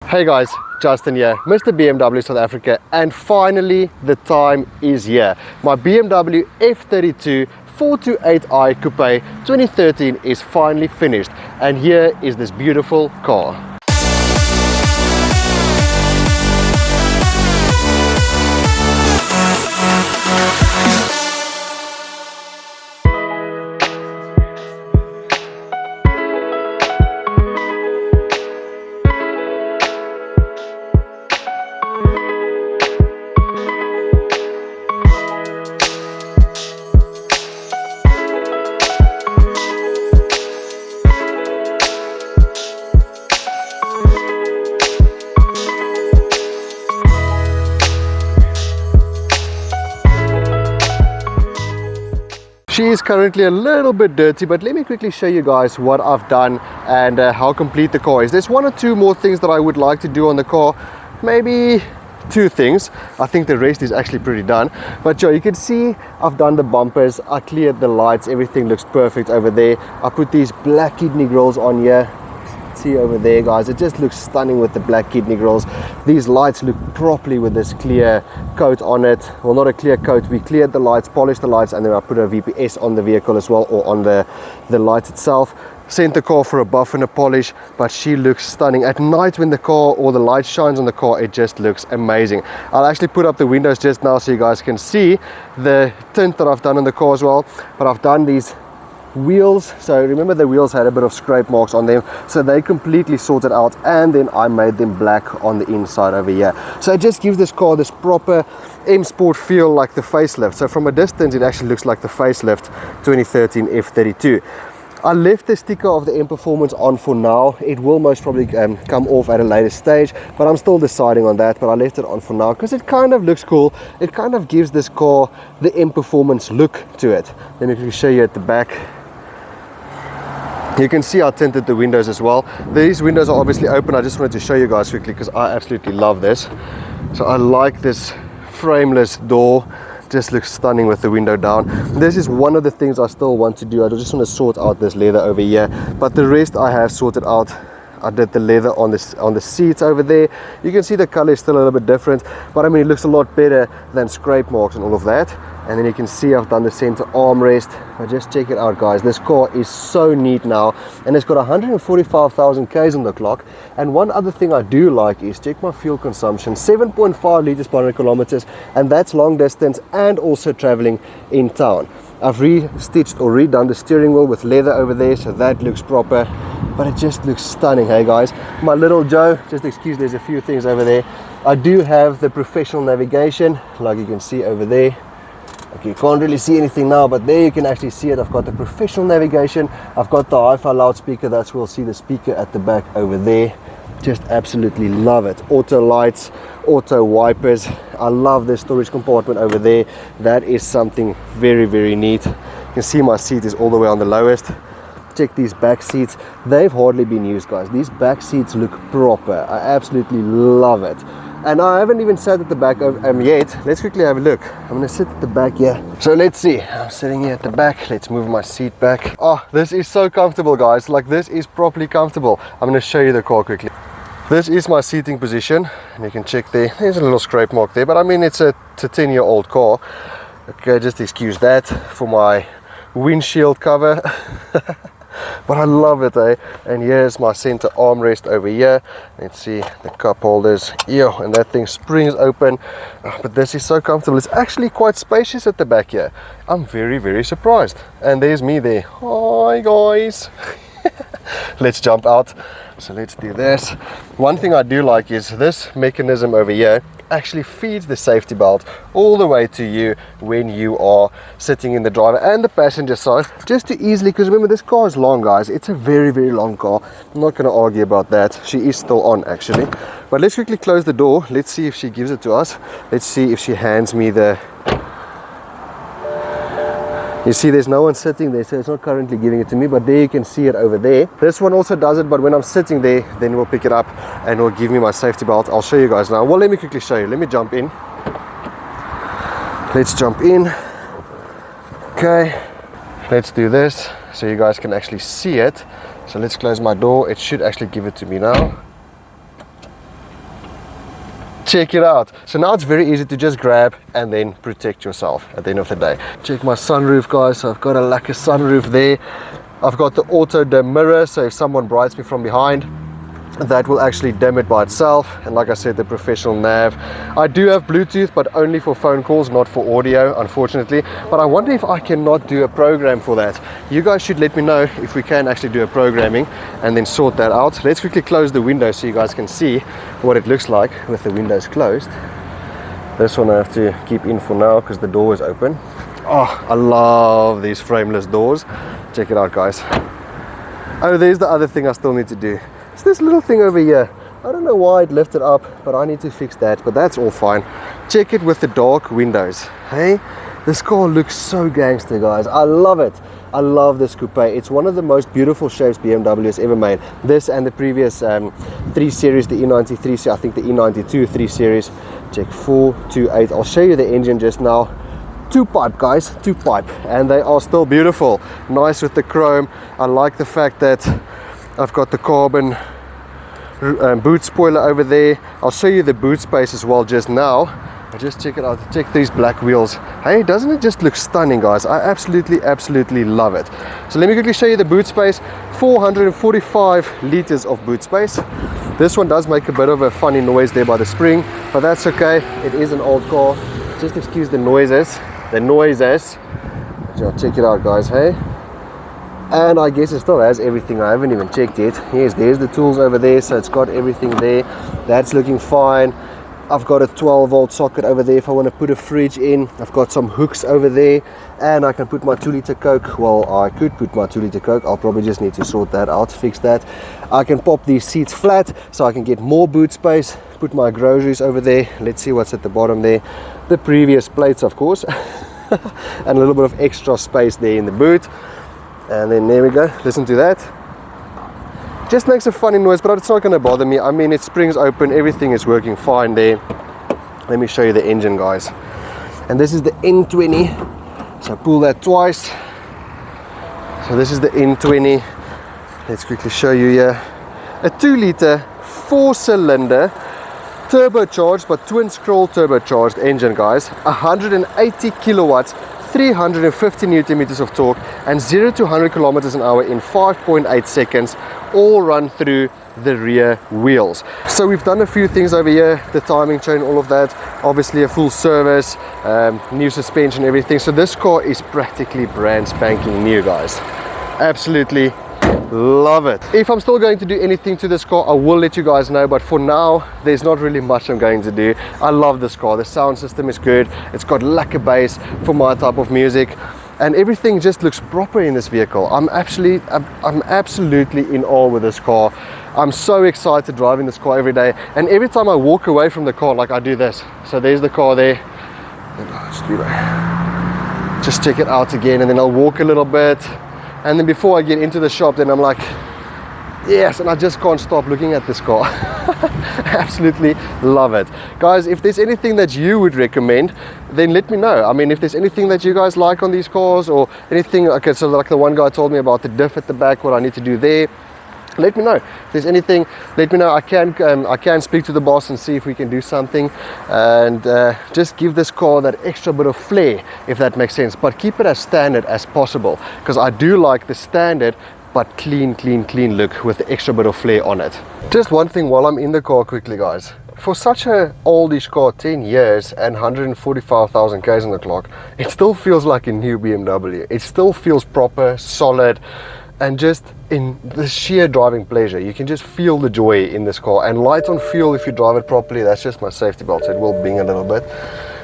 Hey guys, Justin here, Mr. BMW South Africa, and finally the time is here. My BMW F32 428i Coupe 2013 is finally finished, and here is this beautiful car. She is currently a little bit dirty, but let me quickly show you guys what I've done and how complete the car is. There's one or two more things that I would like to do on the car, maybe two things. I think the rest is actually pretty done. But yeah, you can see I've done the bumpers, I cleared the lights, everything looks perfect over there. I put these black kidney grills on here. See over there guys, it just looks stunning with the black kidney grills. These lights look properly with this clear coat on it. Well, not a clear coat, we cleared the lights, polished the lights, and then I put a VPS on the vehicle as well, or on the light itself. Sent the car for a buff and a polish, but she looks stunning. At night when the car or the light shines on the car, it just looks amazing. I'll actually put up the windows just now so you guys can see the tint that I've done on the car as well. But I've done these wheels, so remember the wheels had a bit of scrape marks on them, so they completely sorted out, and then I made them black on the inside over here. So it just gives this car this proper M Sport feel, like the facelift. So from a distance it actually looks like the facelift 2013 F32. I left the sticker of the M Performance on for now. It will most probably come off at a later stage, but I'm still deciding on that. But I left it on for now because it kind of looks cool. It kind of gives this car the M Performance look to it. Let me quickly show you at the back. You can see I tinted the windows as well. These windows are obviously open. I just wanted to show you guys quickly because I absolutely love this. So I like this frameless door. Just looks stunning with the window down. This is one of the things I still want to do. I just want to sort out this leather over here, but the rest I have sorted out. I did the leather on the seats over there. You can see the color is still a little bit different, but I mean it looks a lot better than scrape marks and all of that. And then you can see I've done the center armrest. But just check it out guys, this car is so neat now, and it's got 145,000 k's on the clock. And one other thing I do like is check my fuel consumption, 7.5 liters per 100 kilometers, and that's long distance and also traveling in town. I've re-stitched or redone the steering wheel with leather over there, so that looks proper, but it just looks stunning. Hey guys, my little Joe, just excuse there's a few things over there. I do have the professional navigation, like you can see over there. Okay, you can't really see anything now, but there you can actually see it. I've got the professional navigation, I've got the hi-fi loudspeaker, that's where we'll see the speaker at the back over there. Just absolutely love it. Auto lights, auto wipers. I love the storage compartment over there. That is something very, very neat. You can see my seat is all the way on the lowest. Check these back seats, they've hardly been used guys. These back seats look proper. I absolutely love it. And I haven't even sat at the back yet. Let's quickly have a look. I'm gonna sit at the back here. So let's see, I'm sitting here at the back. Let's move my seat back. Oh, this is so comfortable guys. Like, this is properly comfortable. I'm gonna show you the car quickly. This is my seating position, and you can check there. There's a little scrape mark there, but I mean it's a 10-year-old car. Okay, just excuse that for my windshield cover. But I love it, eh? And here's my center armrest over here. Let's see the cup holders. Yeah, and that thing springs open. But this is so comfortable. It's actually quite spacious at the back here. I'm very, very surprised. And there's me there. Hi guys. Let's jump out. So let's do this. One thing I do like is this mechanism over here actually feeds the safety belt all the way to you when you are sitting in the driver and the passenger side, just to easily, because remember this car is long guys, it's a very, very long car. I'm not going to argue about that. She is still on actually, but let's quickly close the door. Let's see if she gives it to us. Let's see if she hands me the, you see there's no one sitting there, so it's not currently giving it to me, but there you can see it over there. This one also does it, but when I'm sitting there, then we'll pick it up and will give me my safety belt. I'll show you guys now. Well, let me quickly show you. Let me jump in. Let's jump in. Okay, let's do this so you guys can actually see it. So let's close my door. It should actually give it to me now. Check it out. So now it's very easy to just grab and then protect yourself at the end of the day. Check my sunroof, guys. So I've got a lacquer sunroof there. I've got the auto dim mirror, so if someone brights me from behind, that will actually dim it by itself. And like I said, the professional nav. I do have Bluetooth, but only for phone calls, not for audio, unfortunately. But I wonder if I cannot do a program for that. You guys should let me know if we can actually do a programming and then sort that out. Let's quickly close the window so you guys can see what it looks like with the windows closed. This one I have to keep in for now because the door is open. Oh, I love these frameless doors. Check it out, guys. Oh, there's the other thing I still need to do. It's this little thing over here. I don't know why it lifted up, but I need to fix that, but that's all fine. Check it with the dark windows. Hey, this car looks so gangster, guys. I love it. I love this coupe. It's one of the most beautiful shapes BMW has ever made. This and the previous 3 Series, the E93, I think the E92 3 Series. Check 428. I'll show you the engine just now. 2-pipe, guys, 2-pipe, and they are still beautiful. Nice with the chrome. I like the fact that I've got the carbon boot spoiler over there. I'll show you the boot space as well just now. Just check it out. Check these black wheels. Hey, doesn't it just look stunning, guys? I absolutely love it. So let me quickly show you the boot space. 445 liters of boot space. This one does make a bit of a funny noise there by the spring, but that's okay. It is an old car. Just excuse the noises. So check it out, guys. Hey, and I guess it still has everything. I haven't even checked it. Yes, there's the tools over there, so it's got everything there. That's looking fine. I've got a 12-volt socket over there if I want to put a fridge in. I've got some hooks over there, and I can put my 2-liter Coke. Well, I could put my 2-liter Coke. I'll probably just need to sort that out, fix that. I can pop these seats flat so I can get more boot space. Put my groceries over there. Let's see what's at the bottom there. The previous plates, of course. And a little bit of extra space there in the boot. And then there we go. Listen to that. Just makes a funny noise, but it's not going to bother me. I mean, it springs open, everything is working fine there. Let me show you the engine, guys. And this is the N20. So pull that twice. So this is the N20. Let's quickly show you here. A 2-liter 4-cylinder turbocharged, but twin scroll turbocharged engine, guys. 180 kilowatts, 350 newton meters of torque, and 0 to 100 kilometers an hour in 5.8 seconds, all run through the rear wheels. So we've done a few things over here, the timing chain, all of that, obviously a full service, new suspension, everything. So this car is practically brand spanking new, guys. Absolutely love it. If I'm still going to do anything to this car, I will let you guys know, but for now there's not really much I'm going to do. I love this car. The sound system is good. It's got lacquer bass for my type of music, and everything just looks proper in this vehicle. I'm absolutely in awe with this car. I'm so excited driving this car every day, and every time I walk away from the car, like I do this. So there's the car there. Just check it out again, and then I'll walk a little bit. And then before I get into the shop, then I'm like, yes, and I just can't stop looking at this car. Absolutely love it. Guys, if there's anything that you would recommend, then let me know. I mean, if there's anything that you guys like on these cars, or anything, okay, so like the one guy told me about the diff at the back, what I need to do there, let me know. If there's anything, let me know. I can speak to the boss and see if we can do something, and just give this car that extra bit of flair, if that makes sense, but keep it as standard as possible, because I do like the standard but clean look with the extra bit of flair on it. Just one thing while I'm in the car quickly, guys. For such a oldish car, 10 years and 145,000 k's on the clock, it still feels like a new BMW. It still feels proper, solid, and just in the sheer driving pleasure, you can just feel the joy in this car. And light on fuel, if you drive it properly, that's just my safety belt, so it will bing a little bit.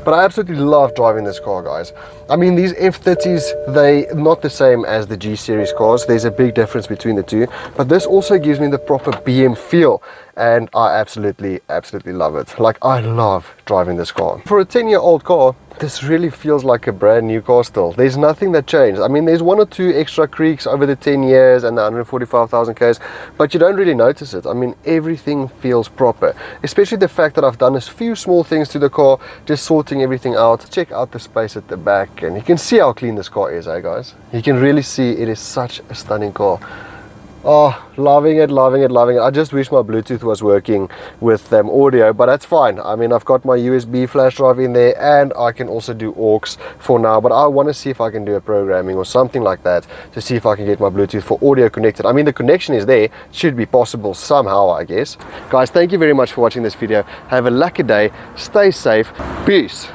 But I absolutely love driving this car, guys. I mean, these F30s, they're not the same as the G series cars. There's a big difference between the two, but this also gives me the proper BM feel, and I absolutely love it. Like, I love driving this car. For a 10-year-old car, this really feels like a brand new car still. There's nothing that changed. I mean, there's 1 or 2 extra creaks over the 10 years and the 145,000 k's, but you don't really notice it. I mean, everything feels proper, especially the fact that I've done a few small things to the car, just sorting everything out. Check out the space at the back, and you can see how clean this car is, eh guys? You can really see it is such a stunning car. Oh, loving it, loving it, loving it. I just wish my Bluetooth was working with audio, but that's fine. I mean, I've got my USB flash drive in there, and I can also do aux for now, but I want to see if I can do a programming or something like that to see if I can get my Bluetooth for audio connected. I mean, the connection is there. It should be possible somehow, I guess. Guys, thank you very much for watching this video. Have a lucky day. Stay safe. Peace.